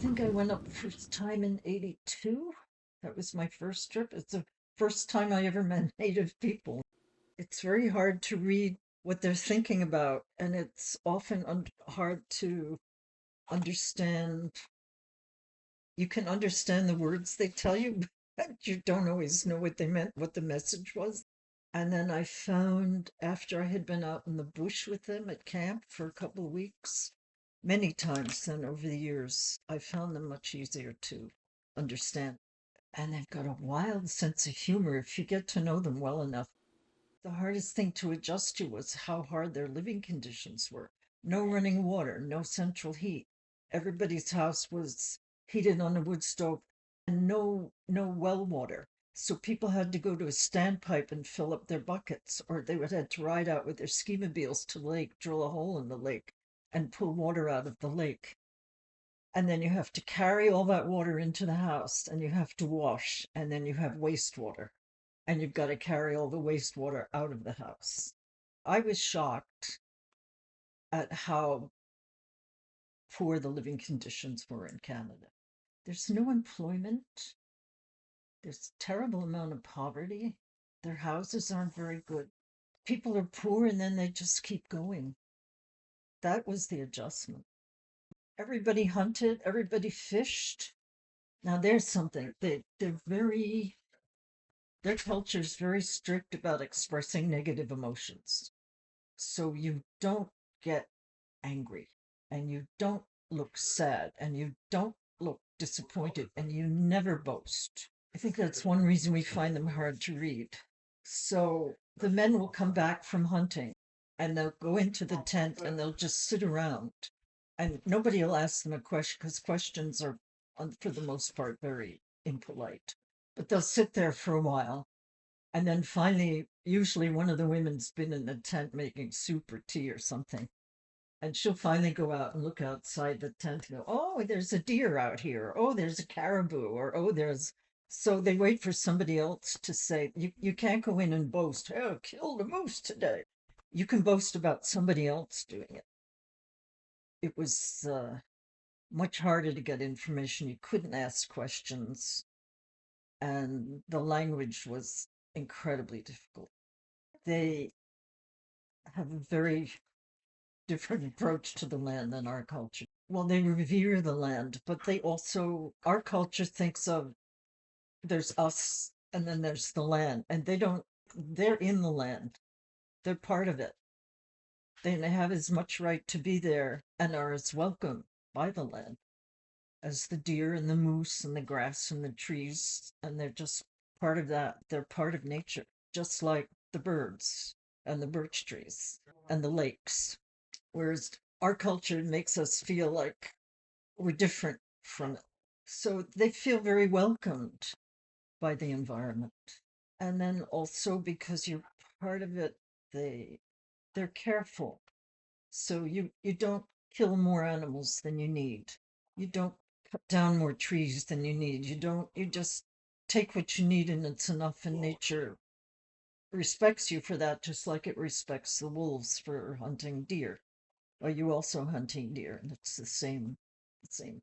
think I went up the first time in 82. That was my first trip. It's the first time I ever met native people. It's very hard to read what they're thinking about, and it's often hard to understand. You can understand the words they tell you, but you don't always know what they meant, what the message was. And then I found, after I had been out in the bush with them at camp for a couple of weeks, many times then over the years, I found them much easier to understand. And they've got a wild sense of humor if you get to know them well enough. The hardest thing to adjust to was how hard their living conditions were. No running water, no central heat. Everybody's house was heated on a wood stove and no well water. So people had to go to a standpipe and fill up their buckets, or they would have to ride out with their ski mobiles to the lake, drill a hole in the lake, and pull water out of the lake. And then you have to carry all that water into the house and you have to wash, and then you have wastewater and you've got to carry all the wastewater out of the house. I was shocked at how poor the living conditions were in Canada. There's no employment. There's a terrible amount of poverty. Their houses aren't very good. People are poor and then they just keep going. That was the adjustment. Everybody hunted, everybody fished. Now there's something. Their culture is very strict about expressing negative emotions. So you don't get angry and you don't look sad and you don't look disappointed and you never boast. I think that's one reason we find them hard to read. So the men will come back from hunting and they'll go into the tent and they'll just sit around and nobody will ask them a question because questions are, for the most part, very impolite. But they'll sit there for a while. And then finally, usually one of the women's been in the tent making soup or tea or something. And she'll finally go out and look outside the tent and go, oh, there's a deer out here. Oh, there's a caribou. Or, oh, there's. So they wait for somebody else to say, you can't go in and boast, oh, killed a moose today. You can boast about somebody else doing it. It was much harder to get information. You couldn't ask questions. And the language was incredibly difficult. They have a very different approach to the land than our culture. Well, they revere the land, but they also, our culture thinks of there's us and then there's the land, and they don't, they're in the land, they're part of it. They have as much right to be there and are as welcome by the land as the deer and the moose and the grass and the trees, and they're just part of that. They're part of nature, just like the birds and the birch trees and the lakes. Whereas our culture makes us feel like we're different from it. So they feel very welcomed by the environment. And then also because you're part of it, they're careful. So you don't kill more animals than you need. You don't cut down more trees than you need. You just take what you need and it's enough, and nature respects you for that, just like it respects the wolves for hunting deer. Are you also hunting deer? And it's the same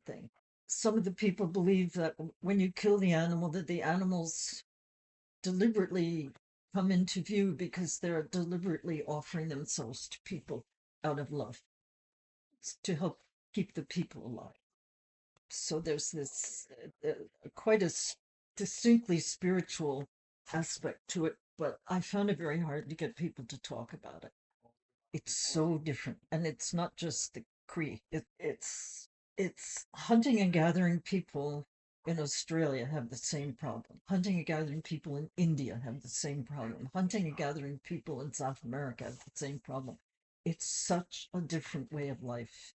thing. Some of the people believe that when you kill the animal, that the animals deliberately come into view because they're deliberately offering themselves to people out of love to help keep the people alive. So there's this quite a distinctly spiritual aspect to it, but I found it very hard to get people to talk about it. It's so different, and it's not just the Cree. It's hunting and gathering people in Australia have the same problem. Hunting and gathering people in India have the same problem. Hunting and gathering people in South America have the same problem. It's such a different way of life.